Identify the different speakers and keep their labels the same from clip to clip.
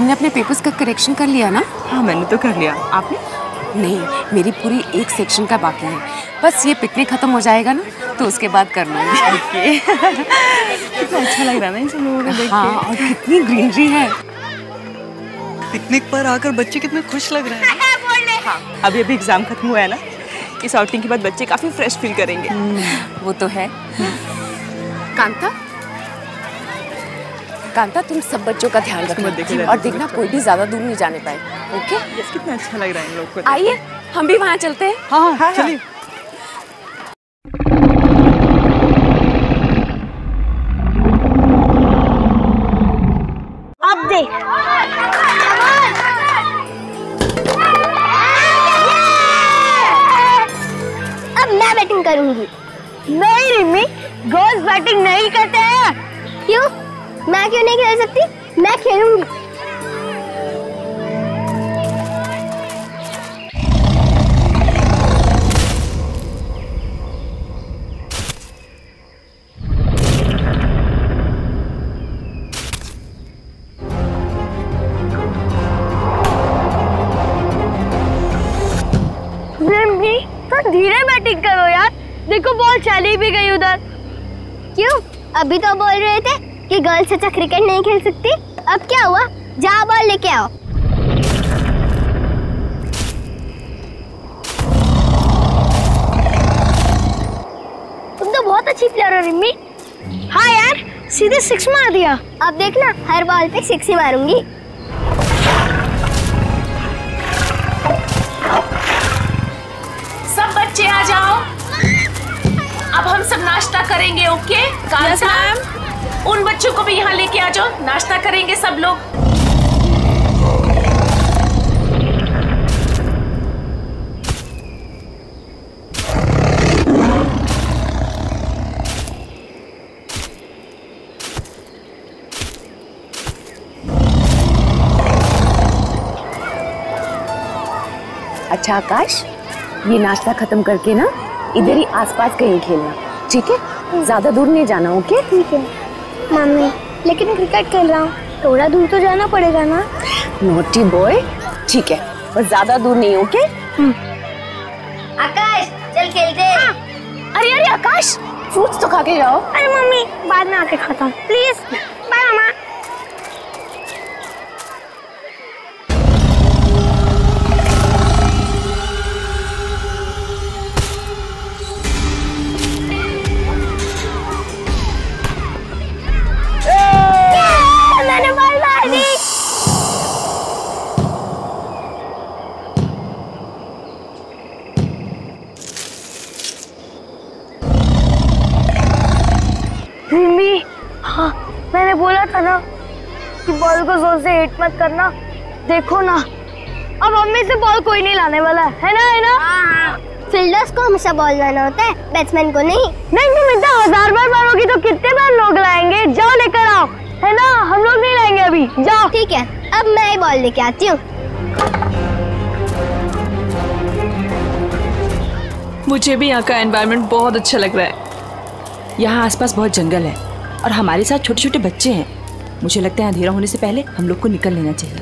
Speaker 1: तुमने अपने पेपर्स का करेक्शन कर लिया ना?
Speaker 2: हाँ मैंने तो कर लिया, आपने?
Speaker 1: नहीं, मेरी पूरी एक सेक्शन का बाकी है। बस ये पिकनिक खत्म हो जाएगा ना तो उसके बाद कर लूँगी।
Speaker 2: ओके। कितना अच्छा लग रहा है ना इन सब लोगों को देख के।
Speaker 1: हाँ, और कितनी ग्रीनरी है।
Speaker 2: पिकनिक पर आकर बच्चे कितने खुश लग रहे हैं। हाँ, अभी एग्जाम खत्म हुआ है ना, इस आउटिंग के बाद बच्चे काफी फ्रेश फील करेंगे।
Speaker 1: वो तो है। कांता, कांता तुम सब बच्चों का ध्यान रखना और देखना कोई भी ज्यादा दूर नहीं जाने पाए। ओके?
Speaker 2: यस, कितना अच्छा लग रहा है इन लोग को।
Speaker 1: आइए हम भी वहाँ चलते हैं।
Speaker 2: हाँ, चलिए।
Speaker 3: अब देख, अब मैं बैटिंग करूंगी। नहीं रिमी, गर्ल्स बैटिंग नहीं करते हैं। क्यों? मैं क्यों नहीं खेल सकती? मैं खेलूंगी। रिमी, तो धीरे बैटिंग करो यार, देखो बॉल चली भी गई उधर। क्यों? अभी तो बोल रहे थे कि गर्ल्स अच्छा क्रिकेट नहीं खेल सकती। अब क्या हुआ? जाओ बॉल लेके आओ। तुम तो बहुत अच्छी प्लेयर हो रिमी। हाँ यार, सीधे 6 मार दिया। अब देखना, हर बॉल पे 6 ही मारूंगी।
Speaker 1: सब बच्चे आ जाओ, अब हम सब नाश्ता करेंगे। ओके? कांता, उन बच्चों को भी यहाँ लेके आ जाओ, नाश्ता करेंगे सब लोग। अच्छा आकाश, ये नाश्ता खत्म करके ना इधर ही आसपास कहीं खेलना, ठीक है? ज्यादा दूर नहीं जाना। ओके?
Speaker 3: ठीक है मम्मी, लेकिन क्रिकेट खेल रहा हूँ, थोड़ा दूर तो जाना पड़ेगा ना।
Speaker 1: नोटी बॉय, ठीक है, बस ज्यादा दूर नहीं। ओके?
Speaker 3: आकाश चल खेलते हैं।
Speaker 1: अरे अरे आकाश, फ्रूट्स तो खा के जाओ।
Speaker 3: अरे मम्मी, बाद में आके खाता हूँ प्लीज। बाय मामा। मैंने बॉल मार दी। रिमी, हाँ मैंने बोला था ना कि बॉल को जोर से हिट मत करना। देखो ना, अब हम में से बॉल कोई नहीं लाने वाला है ना? है ना? हाँ। फील्डर्स को हमेशा बॉल लाना होता है, बैट्समैन को नहीं। नहीं तुम इतना 1000 बार मारोगी तो कितने बार लोग लाएंगे? जाओ लेकर आओ, है ना? हम लोग नहीं लाएंगे अभी, जाओ। ठीक है, अब मैं ही बॉल लेके आती हूँ।
Speaker 4: मुझे भी यहाँ का एनवायरनमेंट बहुत अच्छा लग रहा है। यहाँ आसपास बहुत जंगल है और हमारे साथ छोटे छोटे बच्चे हैं। मुझे लगता है अंधेरा होने से पहले हम लोग को निकल लेना चाहिए।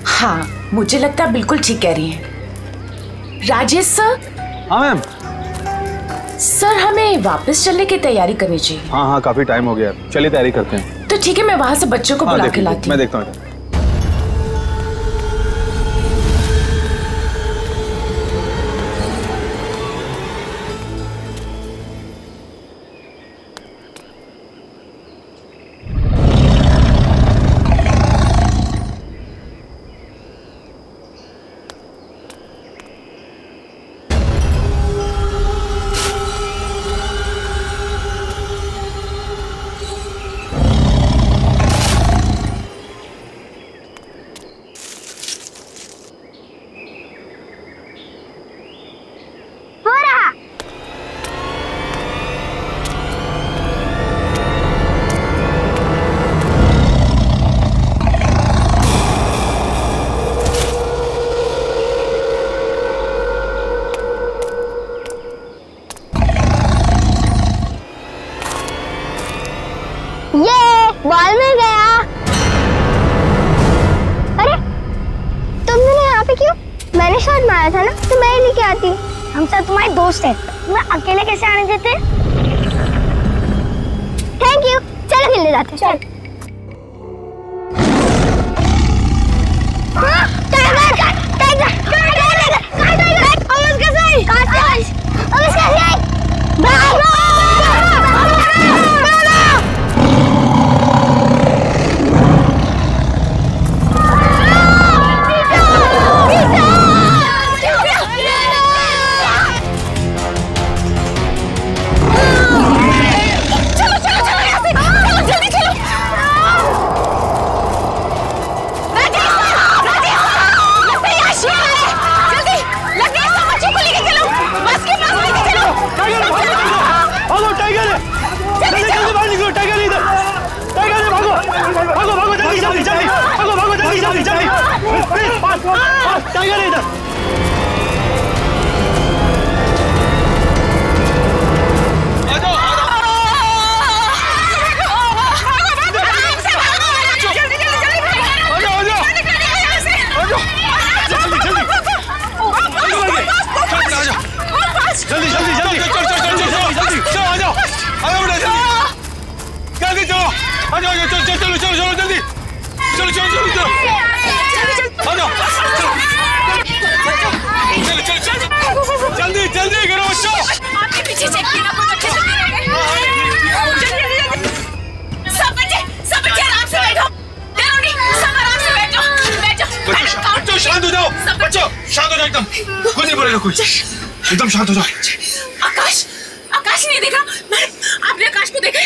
Speaker 1: हाँ, मुझे लगता है बिल्कुल ठीक कह रही हैं। राजेश सर।
Speaker 5: हाँ मैम।
Speaker 1: सर, हमें वापस चलने की तैयारी करनी चाहिए।
Speaker 5: हाँ हाँ, काफी टाइम हो गया, चलिए तैयारी करते हैं।
Speaker 1: तो ठीक है, मैं वहाँ से बच्चों को बुला के लाती हूँ।
Speaker 5: मैं देखता हूँ।
Speaker 3: आया था ना तो मैं ही लेके आती। हम सब तुम्हारे दोस्त हैं, तुम्हें अकेले कैसे आने देते? Thank you. चलो खेलने जाते हैं। चल।
Speaker 6: एकदम शांत हो जाओ।
Speaker 1: आकाश, आकाश नहीं देखा? आपने आकाश को देखा?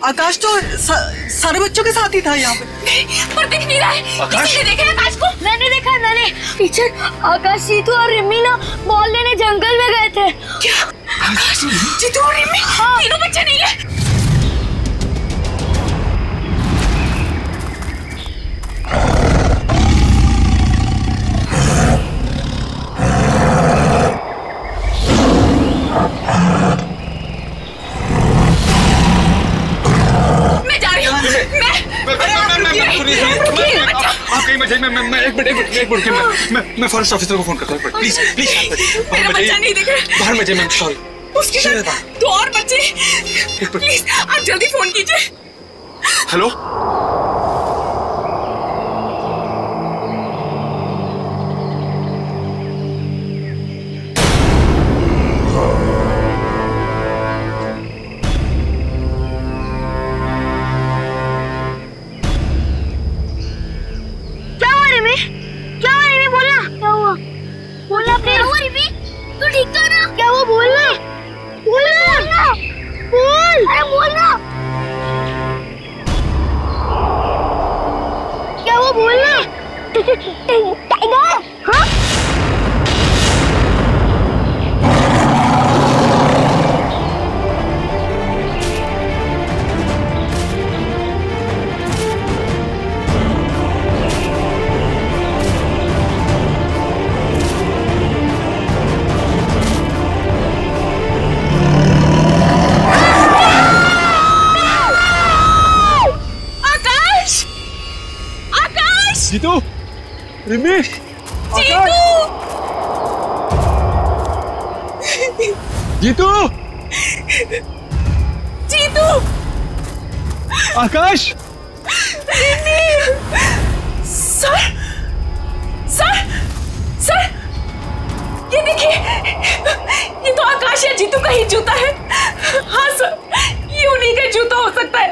Speaker 2: आकाश तो सारे बच्चों के साथ ही था यहाँ पे।
Speaker 1: पर दिख नहीं रहा है।
Speaker 6: आकाश
Speaker 1: किसी ने देखा आकाश को?
Speaker 3: मैंने देखा, मैंने। टीचर, आकाश, जीतू और रिम्मी ना बॉल लेने जंगल में गए थे।
Speaker 1: क्या? आकाश, जीतू और रिम्मी? हाँ। तीनों बच्चे नहीं है?
Speaker 6: मैं फॉरेस्ट ऑफिसर को फोन करता हूँ। प्लीज प्लीज
Speaker 1: बच्चा नहीं दिख रहा।
Speaker 6: बाहर में जाइए। सॉरी,
Speaker 1: उसके साथ दो और बच्चे। प्लीज आप जल्दी फोन कीजिए।
Speaker 6: हेलो, जीतू, रिम्मी, जीतू,
Speaker 1: जीतू,
Speaker 6: आकाश,
Speaker 1: सर, सर, सर, ये देखिए, ये तो आकाश या जीतू का ही जूता है। हाँ सर, ये उन्हीं का जूता हो सकता है।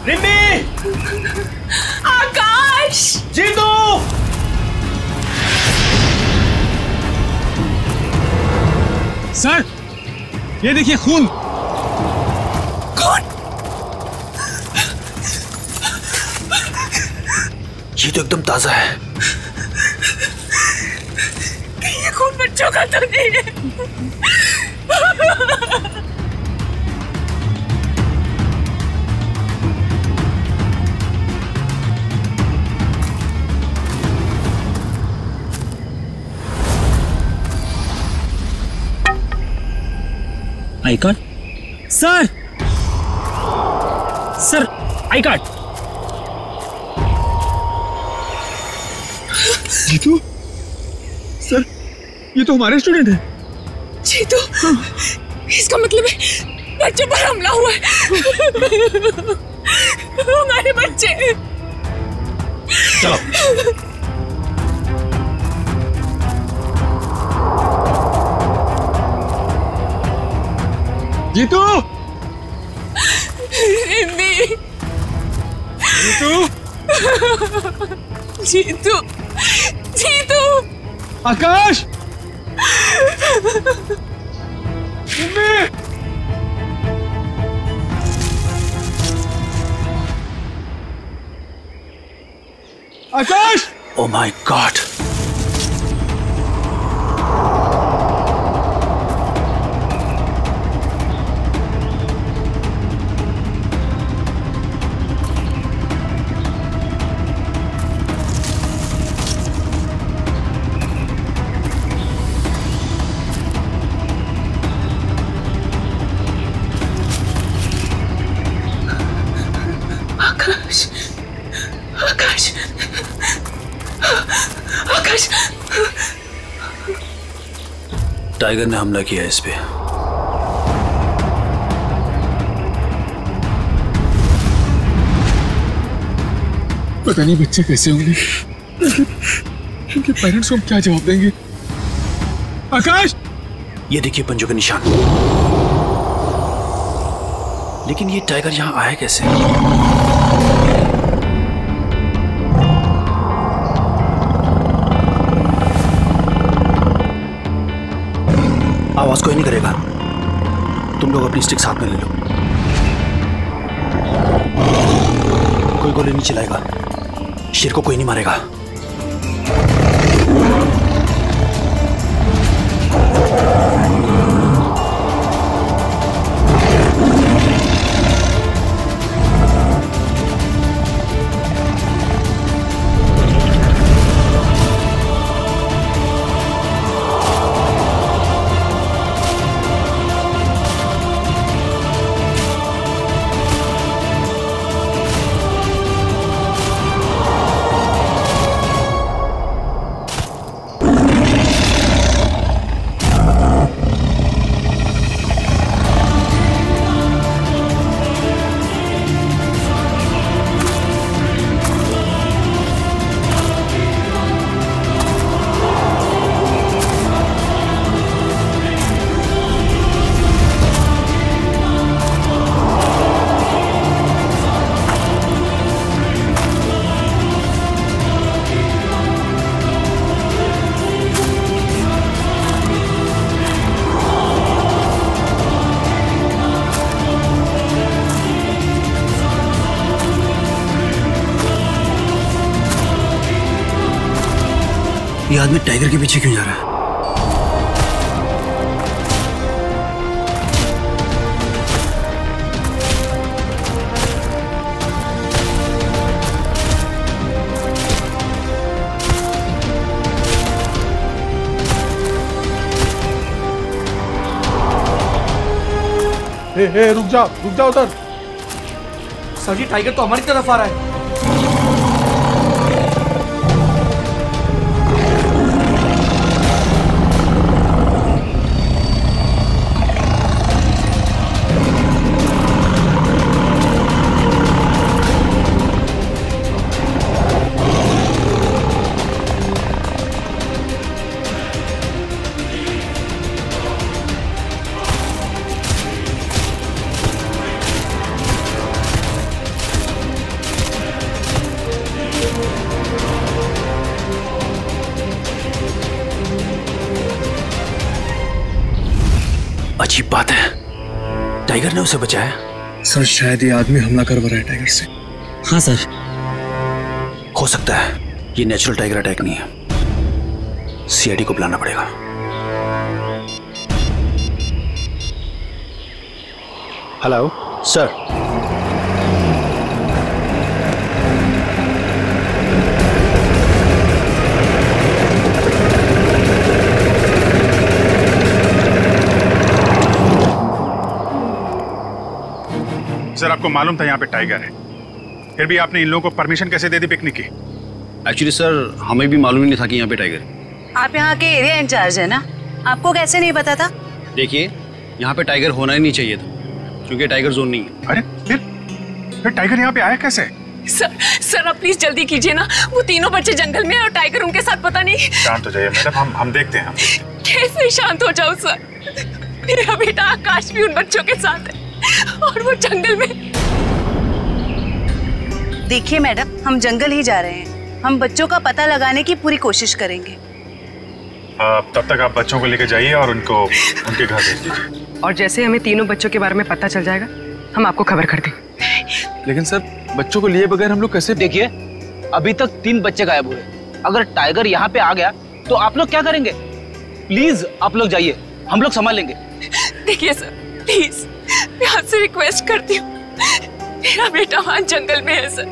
Speaker 6: रिम्मी,
Speaker 1: आकाश,
Speaker 6: जीतू, सर, ये देखिए खून।
Speaker 1: कौन?
Speaker 6: ये तो एकदम ताजा है।
Speaker 1: ये खून बच्चों का तो नहीं है।
Speaker 7: I card sir, sir I card.
Speaker 6: Jeetu, sir, ये तो हमारे स्टूडेंट है।
Speaker 1: जीतू, इसका मतलब है बच्चों पर हमला हुआ है। हमारे बच्चे।
Speaker 6: चलो। Jitu,
Speaker 1: Rimmi,
Speaker 6: Jitu,
Speaker 1: Jitu, Jitu,
Speaker 6: Akash, Rimmi, Akash.
Speaker 8: Oh my God,
Speaker 1: Akash, Akash, Akash.
Speaker 8: Tiger ने हमला किया इस पे।
Speaker 6: पता नहीं बच्चे कैसे होंगे, इनके पेरेंट्स को हम क्या जवाब देंगे। आकाश,
Speaker 8: ये देखिए पंजों के निशान। लेकिन ये टाइगर यहां आया कैसे? आवाज कोई नहीं करेगा, तुम लोग अपनी स्टिक साथ में ले लो। कोई गोली नहीं चलाएगा, शेर को कोई नहीं मारेगा। ये आदमी टाइगर के पीछे क्यों जा रहा है?
Speaker 6: रुक जा उधर।
Speaker 9: सर जी, टाइगर तो हमारी तरफ आ रहा है।
Speaker 8: अजीब बात है, टाइगर ने उसे बचाया।
Speaker 6: सर, शायद ये आदमी हमला करवा रहा है टाइगर से।
Speaker 8: हाँ सर, हो सकता है ये नेचुरल टाइगर अटैक नहीं है। सीआईडी को बुलाना पड़ेगा। Hello sir.
Speaker 5: सर, आपको मालूम था यहाँ पे टाइगर है, फिर भी आपने इन लोगों को परमिशन कैसे दे दी पिकनिक की?
Speaker 8: एक्चुअली सर, हमें भी मालूम ही नहीं था कि यहाँ पे टाइगर है।
Speaker 10: आप यहाँ के एरिया इंचार्ज है ना, आपको कैसे नहीं पता था?
Speaker 8: देखिए, यहाँ पे टाइगर होना ही नहीं चाहिए था, क्योंकि टाइगर जोन नहीं है।
Speaker 5: अरे फिर टाइगर यहाँ पे आया कैसे?
Speaker 1: सर आप प्लीज जल्दी कीजिए ना, वो तीनों बच्चे जंगल में और टाइगर उनके साथ पता नहीं।
Speaker 5: शांत हो जाइए मैडम, हम देखते हैं।
Speaker 1: कैसे शांत हो जाऊं सर? मेरा बेटा आकाश भी उन बच्चों के साथ है और वो जंगल में।
Speaker 10: देखिए मैडम, हम जंगल ही जा रहे हैं, हम बच्चों का पता लगाने की पूरी कोशिश करेंगे।
Speaker 5: तब तक आप बच्चों को लेकर जाइए और उनको उनके घर भेज दीजिए।
Speaker 2: और जैसे हमें तीनों बच्चों के बारे में पता चल जाएगा, हम आपको खबर कर देंगे।
Speaker 6: लेकिन सर, बच्चों को लिए बगैर हम लोग कैसे?
Speaker 11: देखिए, अभी तक 3 बच्चे गायब हुए। अगर टाइगर यहाँ पे आ गया तो आप लोग क्या करेंगे? प्लीज आप लोग जाइए, हम लोग संभाल लेंगे।
Speaker 1: देखिए सर, प्लीज मैं आपसे रिक्वेस्ट करती हूँ, मेरा बेटा वहाँ जंगल में है सर,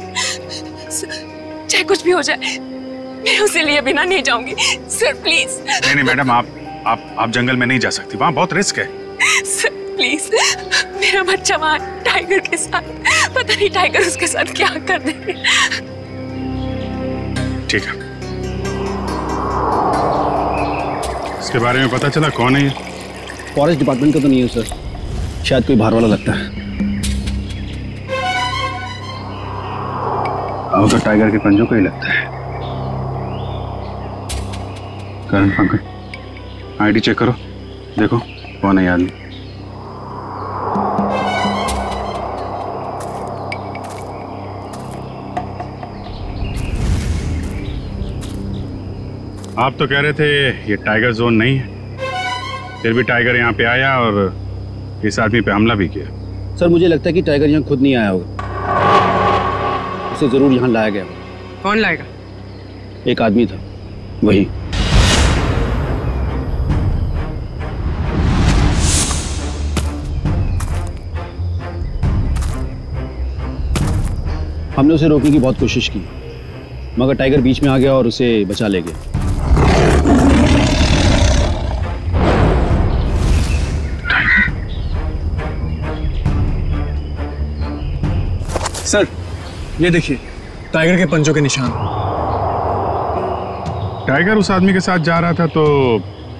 Speaker 1: चाहे कुछ भी हो जाए मैं उसे लिए बिना नहीं जाऊंगी सर, प्लीज।
Speaker 5: नहीं मैडम, आप जंगल में नहीं जा सकती, वहाँ बहुत रिस्क है।
Speaker 1: सर प्लीज, मेरा बच्चा वहाँ टाइगर के साथ, पता नहीं टाइगर उसके साथ क्या कर देंगे।
Speaker 5: ठीक है, इसके बारे में पता चला कौन है ये?
Speaker 8: फॉरेस्ट डिपार्टमेंट का तो नहीं है सर, शायद कोई बाहर वाला लगता है। अब तो टाइगर के पंजों का ही लगता है। करण पंकज, आईडी चेक करो, देखो कौन है ये आदमी।
Speaker 5: आप तो कह रहे थे ये टाइगर जोन नहीं है, फिर भी टाइगर यहाँ पे आया और इस आदमी पे हमला भी किया।
Speaker 8: सर मुझे लगता है कि टाइगर यहाँ खुद नहीं आया होगा, उसे जरूर यहाँ लाया गया।
Speaker 2: कौन लाएगा?
Speaker 8: एक आदमी था, वही। हमने उसे रोकने की बहुत कोशिश की, मगर टाइगर बीच में आ गया और उसे बचा ले गया।
Speaker 6: सर ये देखिए, टाइगर के पंजों के निशान।
Speaker 5: टाइगर उस आदमी के साथ जा रहा था तो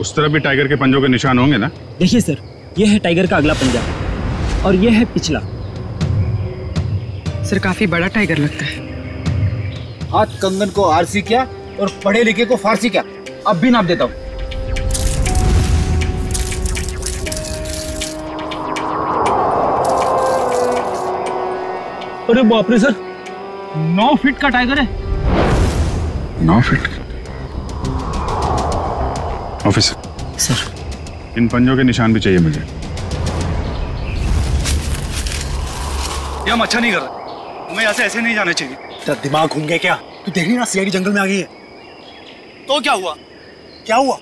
Speaker 5: उस तरफ भी टाइगर के पंजों के निशान होंगे ना?
Speaker 7: देखिए सर, ये है टाइगर का अगला पंजा और ये है पिछला।
Speaker 2: सर काफी बड़ा टाइगर लगता है।
Speaker 11: हाथ कंगन को आरसी क्या और पढ़े लिखे को फारसी क्या, अब भी नाप देता हूँ।
Speaker 7: अरे बाप रे सर, 9 फीट का टाइगर है।
Speaker 5: 9 फीट? ऑफिसर
Speaker 7: सर,
Speaker 5: इन पंजों के निशान भी चाहिए मुझे।
Speaker 8: ये हम अच्छा नहीं कर रहे, हमें यहाँ से ऐसे नहीं जाना चाहिए।
Speaker 11: तेरा दिमाग घूम गया क्या? तू देख रही ना, सीआईडी जंगल में आ गई है।
Speaker 8: तो क्या हुआ?
Speaker 11: क्या हुआ?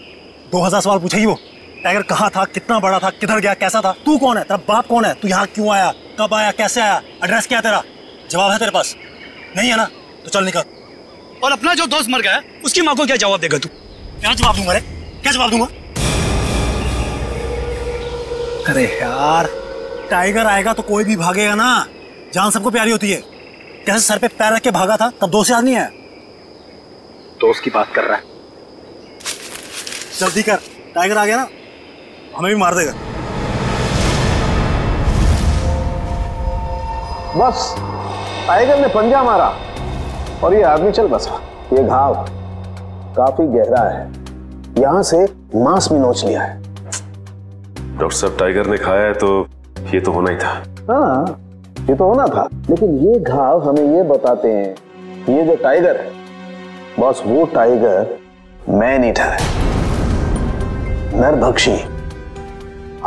Speaker 11: 2000 सवाल पूछेगी वो। टाइगर कहाँ था, कितना बड़ा था, किधर गया, कैसा था? तू कौन है? तेरा बाप कौन है? तू यहाँ क्यों आया, कब आया, कैसे आया, एड्रेस क्या है तेरा? जवाब है तेरे पास? नहीं है ना, तो चल निकल।
Speaker 8: और अपना जो दोस्त मर गया है उसकी माँ को क्या जवाब देगा तू?
Speaker 11: क्या जवाब दूंगा रे? क्या जवाब दूंगा? अरे यार, टाइगर आएगा तो कोई भी भागेगा ना, जान सबको प्यारी होती है। कैसे सर पे पैर रख के भागा था, तब दोस्त याद नहीं आया? दोस्त की बात कर रहा है, जल्दी कर, टाइगर आ गया ना, हमें भी मार देगा।
Speaker 12: बस टाइगर ने पंजा मारा और ये आदमी चल बसा। ये घाव काफी गहरा है, यहाँ से मांस भी नोच लिया है।
Speaker 13: डॉक्टर साहब, टाइगर ने खाया है तो ये तो होना ही था।
Speaker 12: हाँ, ये तो होना था, लेकिन ये घाव हमें ये बताते हैं ये जो टाइगर है, बस वो टाइगर मैन ईटर है, नरभक्षी,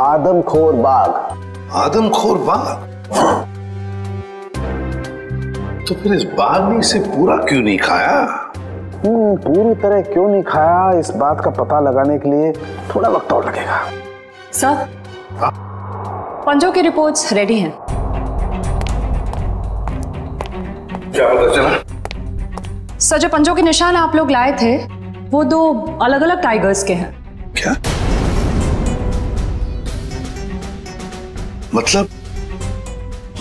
Speaker 12: आदमखोर बाघ।
Speaker 13: आदमखोर बाघ? तो फिर इस बाघ ने इसे पूरा क्यों नहीं खाया?
Speaker 12: पूरी तरह क्यों नहीं खाया, इस बात का पता लगाने के लिए थोड़ा वक्त और लगेगा।
Speaker 14: सर, पंजों की रिपोर्ट्स रेडी हैं।
Speaker 13: क्या पता चला?
Speaker 14: सर, जो पंजों के निशान आप लोग लाए थे वो 2 अलग अलग टाइगर्स के हैं।
Speaker 13: क्या मतलब?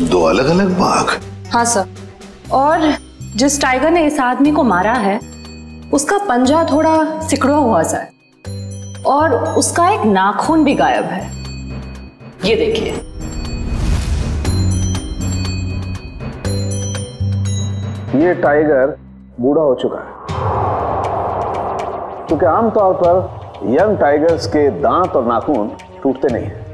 Speaker 13: 2 अलग अलग बाघ?
Speaker 14: हाँ सर, और जिस टाइगर ने इस आदमी को मारा है उसका पंजा थोड़ा सिकुड़ा हुआ सा है और उसका एक नाखून भी गायब है। ये देखिए।
Speaker 12: ये टाइगर बूढ़ा हो चुका है, क्योंकि आमतौर पर यंग टाइगर्स के दांत और नाखून टूटते नहीं हैं।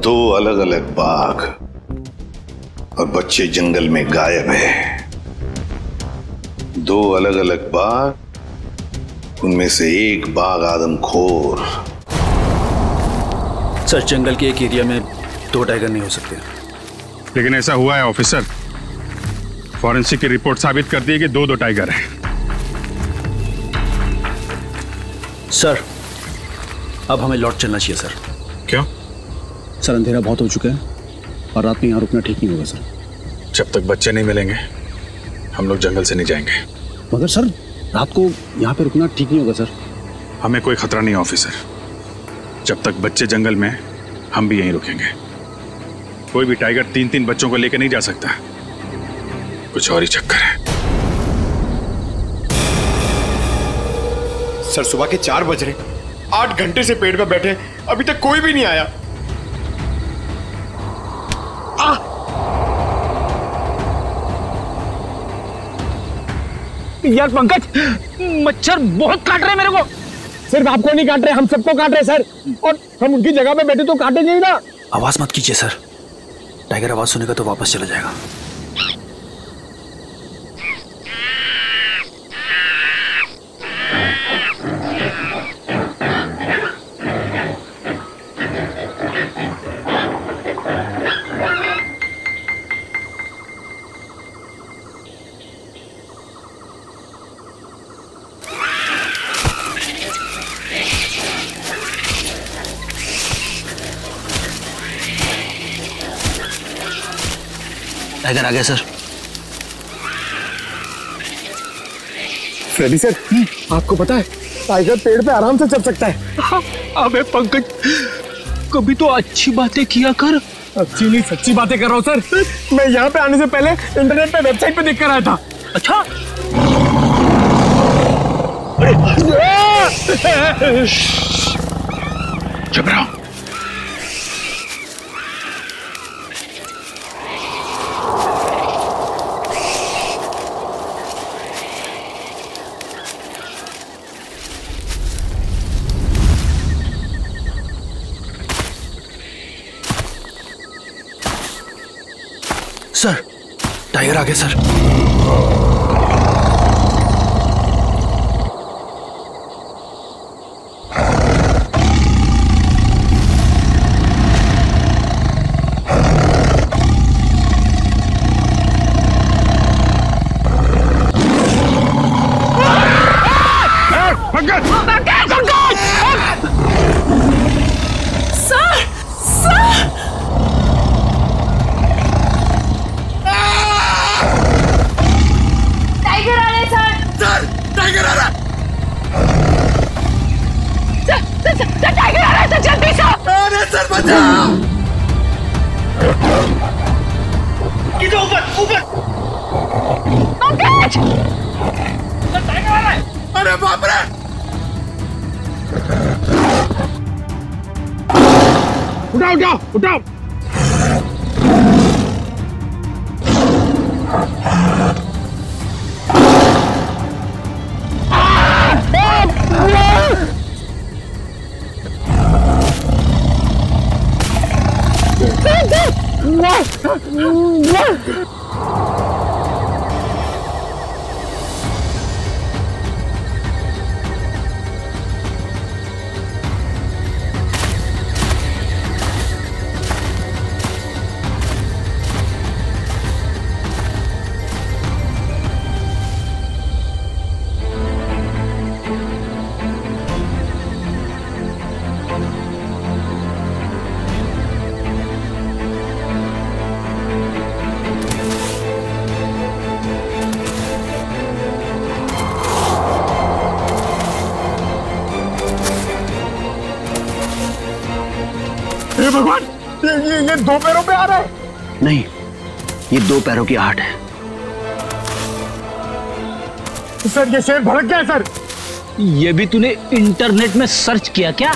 Speaker 15: 2 अलग अलग बाघ और बच्चे जंगल में गायब है। 2 अलग अलग बाघ, उनमें से एक बाघ आदमखोर।
Speaker 8: सर, जंगल के एक एरिया में 2 टाइगर नहीं हो सकते।
Speaker 5: लेकिन ऐसा हुआ है ऑफिसर। फॉरेंसिक की रिपोर्ट साबित करती है कि 2 टाइगर हैं।
Speaker 8: सर, अब हमें लौट चलना चाहिए सर।
Speaker 5: क्यों?
Speaker 8: सर, अंधेरा बहुत हो चुका है और रात में यहाँ रुकना ठीक नहीं होगा सर।
Speaker 5: जब तक बच्चे नहीं मिलेंगे हम लोग जंगल से नहीं जाएंगे।
Speaker 8: मगर सर, रात को यहाँ पे रुकना ठीक नहीं होगा सर।
Speaker 5: हमें कोई खतरा नहीं ऑफिसर। जब तक बच्चे जंगल में, हम भी यहीं रुकेंगे। कोई भी टाइगर 3-3 बच्चों को लेकर नहीं जा सकता। कुछ और ही चक्कर है।
Speaker 9: सर, सुबह के 4 बज रहे, 8 घंटे से पेड़ पे बैठे, अभी तक कोई भी नहीं आया।
Speaker 6: यार पंकज, मच्छर बहुत काट रहे हैं मेरे को। सिर्फ आपको नहीं काट रहे, हम सबको काट रहे सर। और हम उनकी जगह पे बैठे तो काटेंगे ना।
Speaker 8: आवाज मत कीजिए सर, टाइगर आवाज सुनेगा तो वापस चला जाएगा। टाइगर आ गया सर।
Speaker 6: फ्रेडी सर, आपको पता है टाइगर पेड़ पे आराम से चढ़ सकता है। अबे पंकज, कभी तो अच्छी बातें किया कर। अच्छी नहीं सच्ची बातें कर रहा हूँ सर। मैं यहाँ पे आने से पहले इंटरनेट पे वेबसाइट पे देख कर आया था। अच्छा,
Speaker 5: चुप रहो।
Speaker 8: सर, टाइगर आ गया सर।
Speaker 9: अरे बाप रे!
Speaker 6: उठाओ उठाओ उठाओ। हे भगवान, ये 2 पैरों पे आ रहा है।
Speaker 8: नहीं, ये 2 पैरों की आहट है।
Speaker 6: सर ये शेर भड़क गया सर।
Speaker 7: ये भी तूने इंटरनेट में सर्च किया क्या?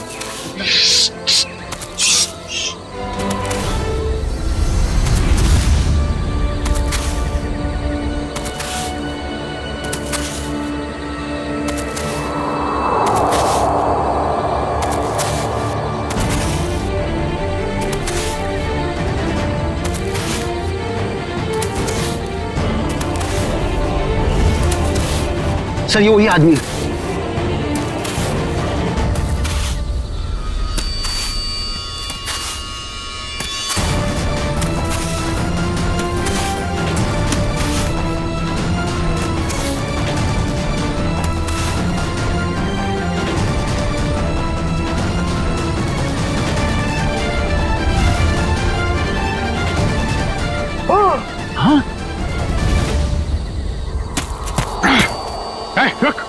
Speaker 8: सर ये वही आदमी है।
Speaker 7: हाँ
Speaker 5: रुक।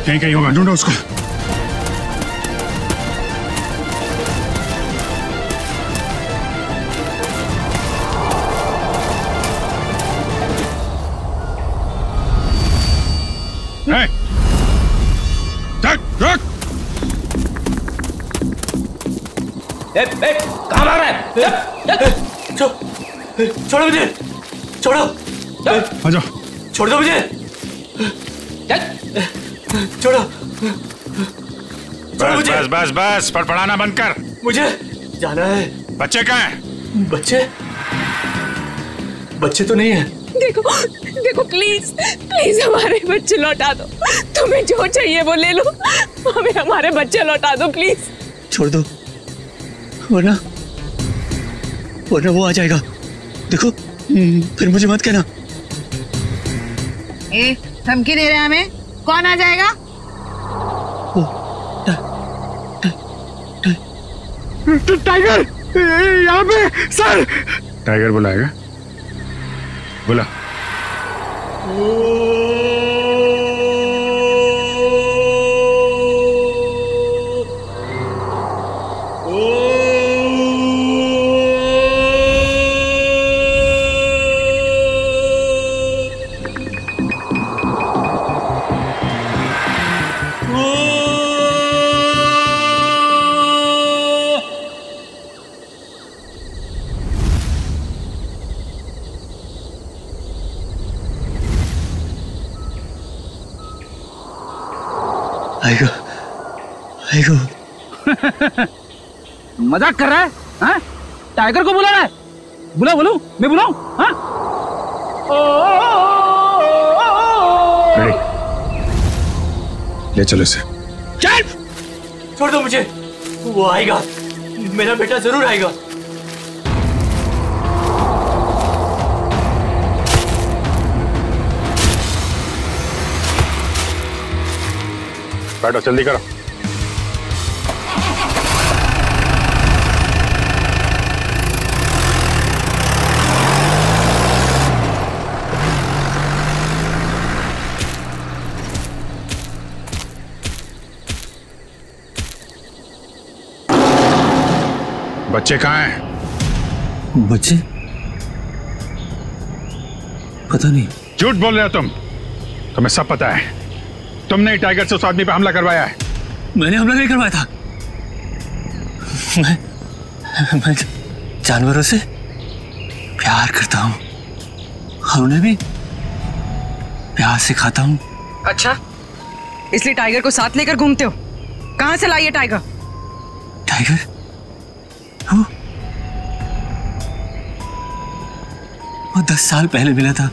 Speaker 5: कहीं कहीं होगा, ढूंढो उसको।
Speaker 8: कहाँ भाग रहा है? छोड़ो मुझे, छोड़ो।
Speaker 5: आ जाओ।
Speaker 8: छोड़ दो मुझे, छोड़ो।
Speaker 5: बस बस बस बस, फड़फड़ाना बंद कर।
Speaker 8: मुझे जाना है।
Speaker 5: बच्चे कहाँ हैं?
Speaker 8: बच्चे तो नहीं है।
Speaker 1: देखो देखो, प्लीज प्लीज हमारे बच्चे लौटा दो। तुम्हें जो चाहिए वो ले लो, हमें हमारे बच्चे लौटा दो प्लीज।
Speaker 8: छोड़ दो, वरना वो आ जाएगा। देखो फिर मुझे मत कहना।
Speaker 10: धमकी दे रहे हैं हमें? कौन आ जाएगा?
Speaker 6: टाइगर यहाँ पे सर।
Speaker 5: टाइगर बुलाएगा? बुला।
Speaker 8: आएगा, आएगा।
Speaker 7: मजाक कर रहा है? हाँ? टाइगर को बुला रहा है? बोलूं? मैं बुलाऊं? हाँ?
Speaker 5: ले चलो इसे।
Speaker 8: चल! छोड़ दो मुझे, वो आएगा, मेरा बेटा जरूर आएगा।
Speaker 5: बैठो, जल्दी करो। बच्चे कहाँ हैं?
Speaker 8: बच्चे? पता नहीं।
Speaker 5: झूठ बोल रहे हो तुम। तुम्हें सब पता है। तुमने ही टाइगर से उस आदमी पे हमला करवाया है।
Speaker 8: मैंने हमला नहीं करवाया था। मैं जानवरों से प्यार करता हूँ और उन्हें भी प्यार सिखाता हूँ।
Speaker 2: अच्छा, इसलिए टाइगर को साथ लेकर घूमते हो? कहाँ से लाइए टाइगर?
Speaker 8: टाइगर? वो 10 साल पहले मिला था,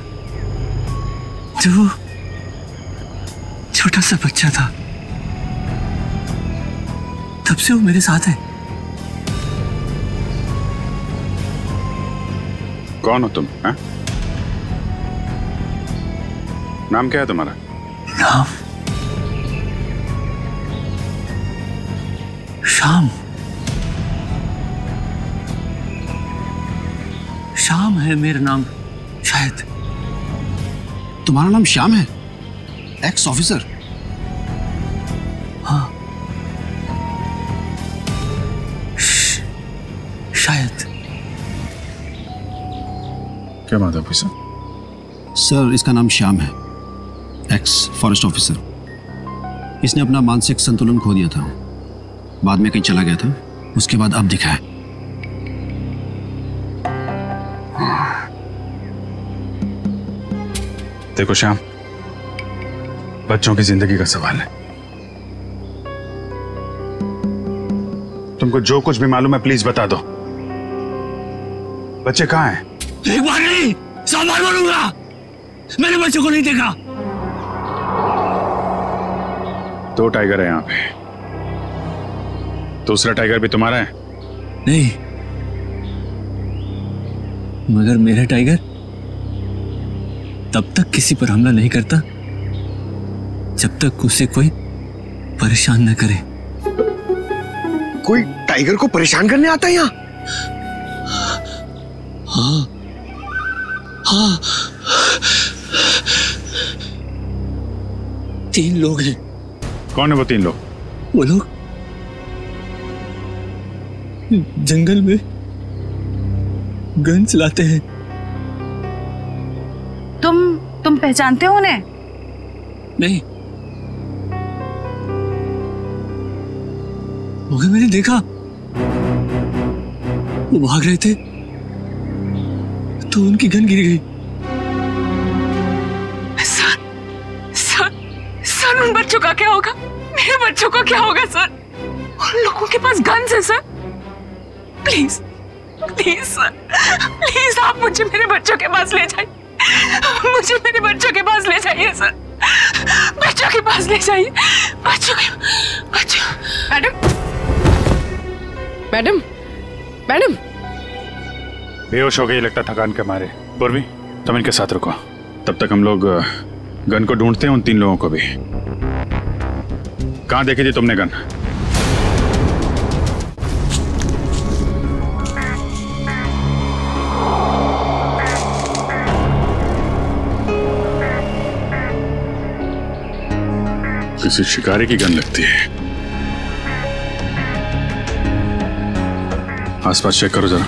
Speaker 8: जो छोटा सा बच्चा था। तब से वो मेरे साथ है।
Speaker 5: कौन हो तुम? है? नाम क्या है तुम्हारा?
Speaker 8: नाम श्याम। श्याम है मेरा नाम, शायद।
Speaker 16: तुम्हारा नाम श्याम है?
Speaker 8: X officer? हाँ शायद।
Speaker 5: क्या बात है ऑफिसर?
Speaker 8: सर इसका नाम श्याम है, एक्स फॉरेस्ट ऑफिसर। इसने अपना मानसिक संतुलन खो दिया था, बाद में कहीं चला गया था, उसके बाद अब दिखा है।
Speaker 5: देखो श्याम, बच्चों की जिंदगी का सवाल है। तुमको जो कुछ भी मालूम है प्लीज बता दो। बच्चे कहाँ हैं?
Speaker 8: एक बार नहीं 100 बार बोलूंगा, मैंने बच्चों को नहीं देखा।
Speaker 5: 2 टाइगर है यहाँ पे, दूसरा टाइगर भी तुम्हारा है?
Speaker 8: नहीं, मगर मेरा टाइगर तब तक किसी पर हमला नहीं करता जब तक उसे कोई परेशान न करे।
Speaker 9: कोई टाइगर को परेशान करने आता है यहाँ?
Speaker 8: हाँ हाँ, 3 लोग हैं।
Speaker 5: कौन है वो 3 लोग?
Speaker 8: वो लोग जंगल में गन चलाते हैं।
Speaker 10: तुम पहचानते हो उन्हें?
Speaker 8: नहीं, मगर मैंने देखा वो भाग रहे थे तो उनकी गन गिर गई।
Speaker 1: सर उन बच्चों का क्या होगा? मेरे बच्चों का क्या होगा सर? उन लोगों के पास गन्स है sir. Please please sir, please आप मुझे मेरे बच्चों के पास ले जाइए, मुझे मेरे बच्चों के पास ले जाइए सर, बच्चों के पास ले जाइए, बच्चों।
Speaker 4: मैडम मैडम
Speaker 5: बेहोश हो गई लगता थकान के मारे। पूर्वी तुम इनके साथ रुको, तब तक हम लोग गन को ढूंढते हैं, उन 3 लोगों को भी। कहाँ देखी थी तुमने गन? किसी शिकारी की गन लगती है। आसपास चेक करो जरा।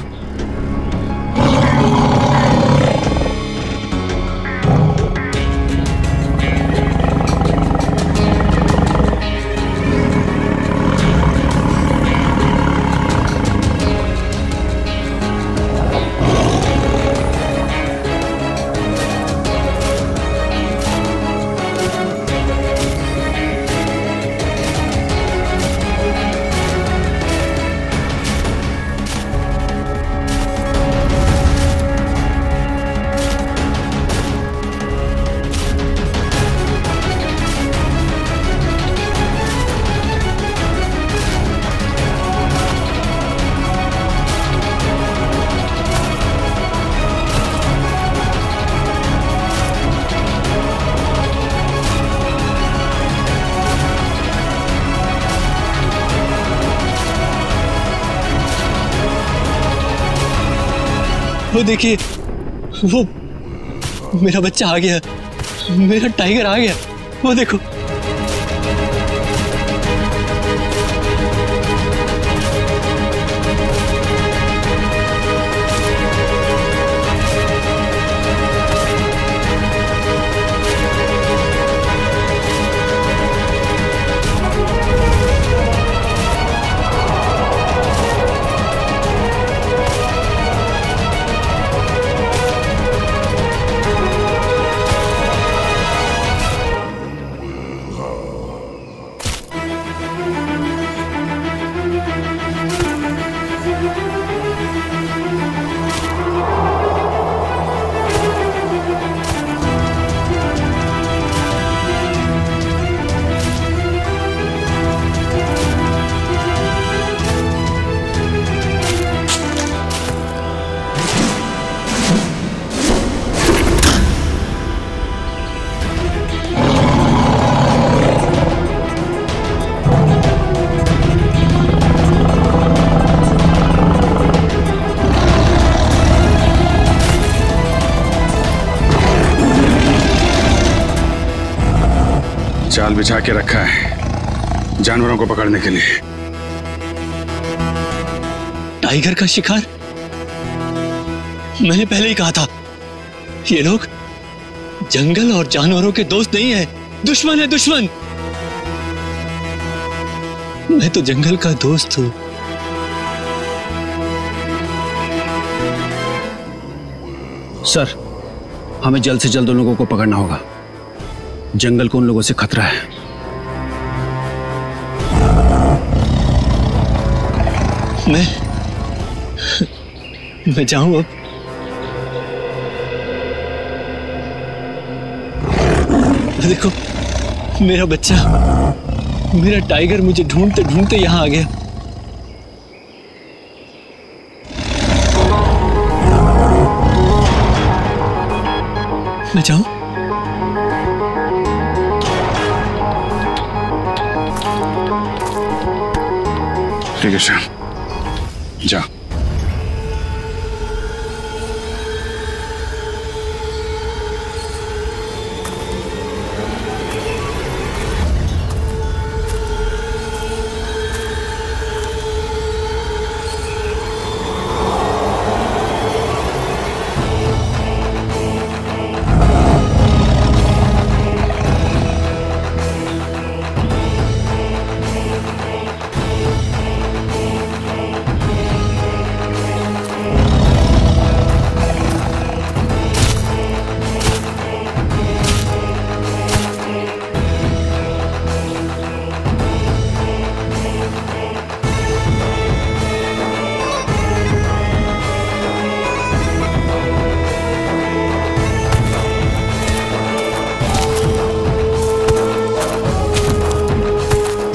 Speaker 8: वो देखिए, वो मेरा बच्चा आ गया, मेरा टाइगर आ गया, वो देखो।
Speaker 5: जाल बिछा के रखा है जानवरों को पकड़ने के लिए।
Speaker 16: टाइगर का शिकार? मैंने पहले ही कहा था, ये लोग जंगल और जानवरों के दोस्त नहीं है, दुश्मन है, दुश्मन। मैं तो जंगल का दोस्त हूं।
Speaker 8: सर, हमें जल्द से जल्द उन लोगों को पकड़ना होगा। जंगल को उन लोगों से खतरा है।
Speaker 16: मैं जाऊं अब? देखो, मेरा बच्चा, मेरा टाइगर मुझे ढूंढते ढूंढते यहां आ गया। मैं जाऊं?
Speaker 5: ठीक है श्याम, जा।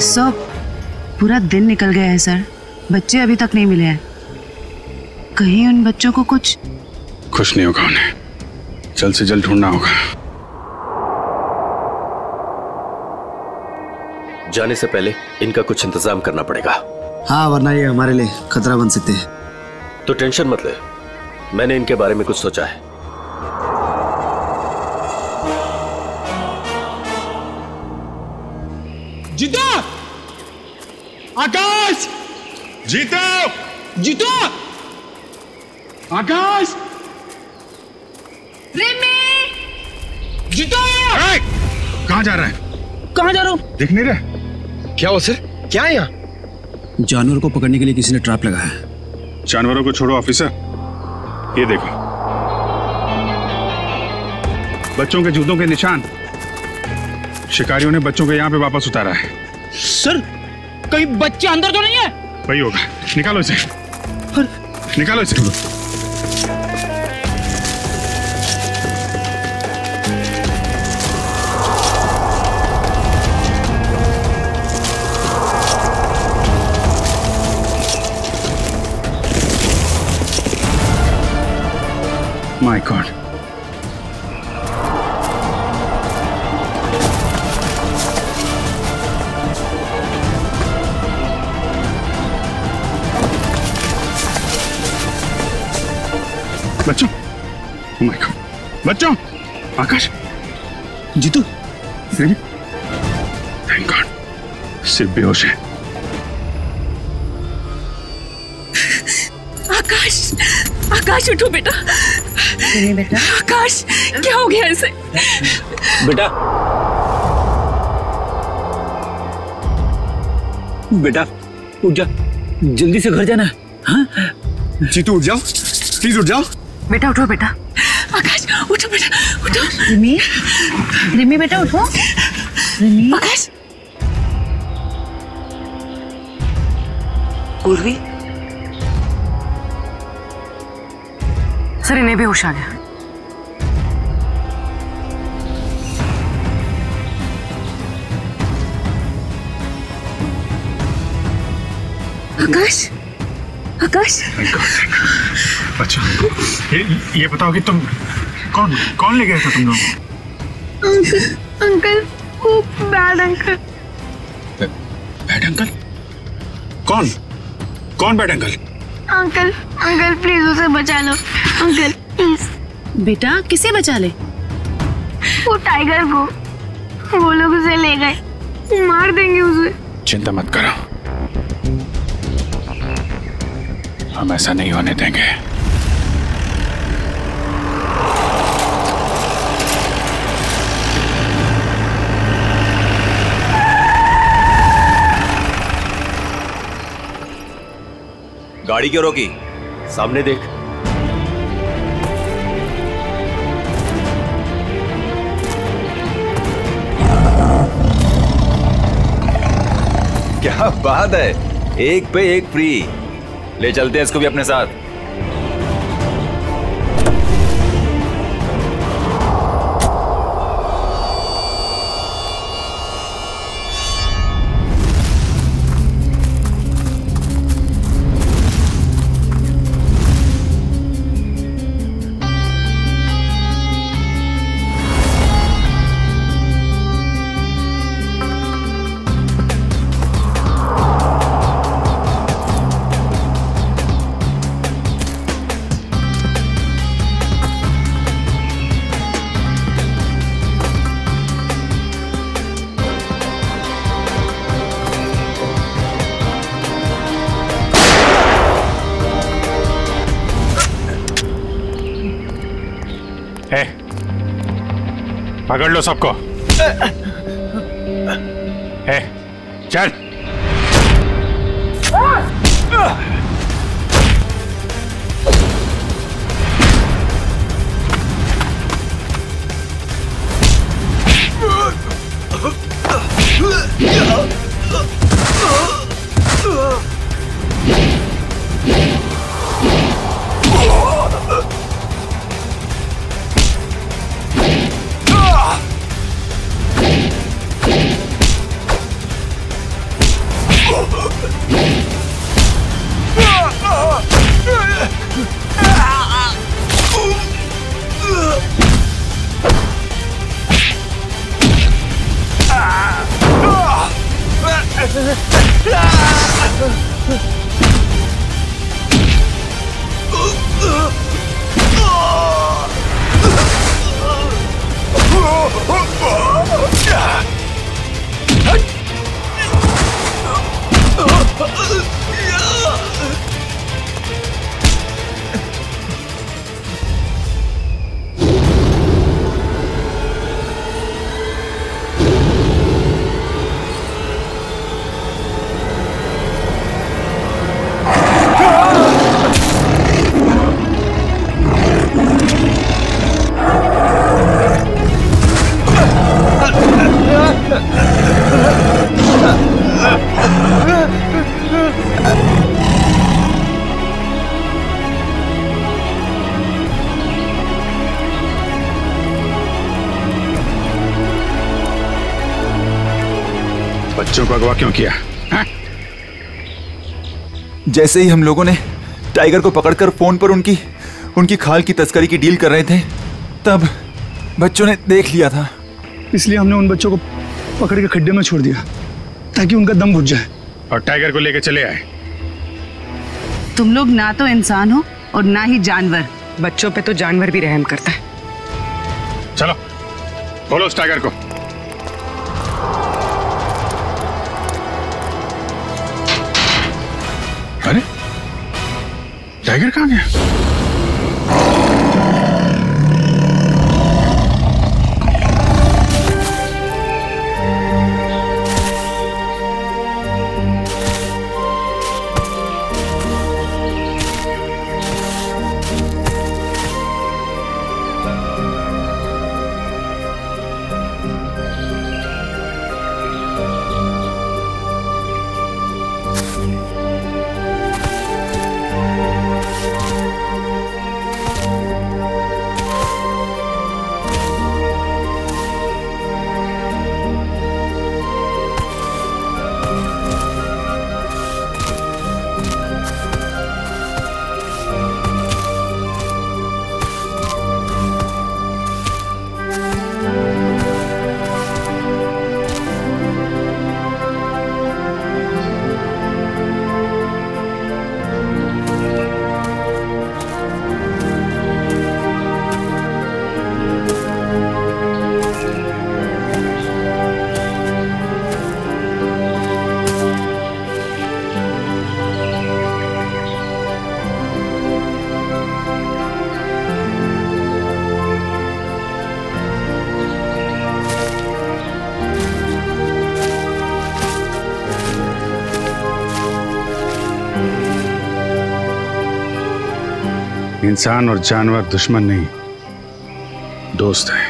Speaker 10: सब पूरा दिन निकल गया है सर, बच्चे अभी तक नहीं मिले हैं। कहीं उन बच्चों को कुछ
Speaker 5: नहीं होगा, उन्हें जल्द से जल्द ढूंढना होगा।
Speaker 13: जाने से पहले इनका कुछ इंतजाम करना पड़ेगा।
Speaker 8: हाँ, वरना ये हमारे लिए खतरा बन सकते हैं।
Speaker 13: तो टेंशन मत ले, मैंने इनके बारे में कुछ सोचा है।
Speaker 6: जीतो! आकाश! जीतो! आकाश! जीतो!
Speaker 5: कहाँ जा रहा है?
Speaker 6: कहाँ जा रहा हूँ?
Speaker 5: दिख नहीं रहा?
Speaker 9: क्या हो सर? क्या है यहाँ?
Speaker 8: जानवरों को पकड़ने के लिए किसी ने ट्रैप लगाया है।
Speaker 5: जानवरों को छोड़ो ऑफिसर, ये देखो बच्चों के जूतों के निशान। शिकारियों ने बच्चों को यहाँ पे वापस उतारा है।
Speaker 6: सर, कहीं बच्चे अंदर तो नहीं है?
Speaker 5: वही होगा, निकालो इसे, निकालो इसे। My God. बच्चों, oh my God. बच्चों, आकाश,
Speaker 8: जीतू,
Speaker 5: थैंक गॉड, सिर्फ बेहोश है।
Speaker 1: आकाश, आकाश उठो बेटा।
Speaker 10: बेटा,
Speaker 1: आकाश क्या हो गया इसे?
Speaker 16: बेटा, बेटा उठ जा, जल्दी से घर जाना है। हाँ?
Speaker 9: जीतू उठ जाओ, प्लीज उठ जाओ।
Speaker 10: बेटा उठो बेटा।
Speaker 1: आकाश उठो बेटा, उठो।
Speaker 10: रिमी, रिमी बेटा उठो। रिमी,
Speaker 1: आकाश,
Speaker 10: पूर्वी। सर, इन्हें भी होश आ गया।
Speaker 1: आकाश, आकाश।
Speaker 5: अच्छा, ये बताओ कि तुम कौन ले गया था तुम लोग?
Speaker 3: अंकल, वो बैड अंकल।
Speaker 5: Bad uncle? कौन bad uncle?
Speaker 3: Uncle, uncle please उसे बचा लो, अंकल प्लीज।
Speaker 10: बेटा, किसे बचा ले?
Speaker 3: वो टाइगर को, वो लोग उसे उसे ले गए, मार देंगे उसे।
Speaker 5: चिंता मत करो, हम ऐसा नहीं होने देंगे।
Speaker 17: गाड़ी क्यों रोकी? सामने देख। क्या बात है, एक पे एक फ्री। ले चलते हैं इसको भी अपने साथ।
Speaker 5: पकड़ लो सबको। चल। बच्चों को अगवा क्यों किया? हा?
Speaker 17: जैसे ही हम लोगों ने टाइगर को पकड़कर फोन पर उनकी खाल की तस्करी की डील कर रहे थे, तब बच्चों ने देख लिया था।
Speaker 6: इसलिए हमने उन बच्चों को पकड़ के खड्डे में छोड़ दिया ताकि उनका दम घुट जाए।
Speaker 5: और टाइगर को लेके चले आए।
Speaker 10: तुम लोग ना तो इंसान हो और ना ही जानवर।
Speaker 2: बच्चों पे तो जानवर भी रहम करता है।
Speaker 5: चलो बोलो उस टाइगर को। अरे टाइगर कहाँ गया? इंसान और जानवर दुश्मन नहीं, दोस्त है।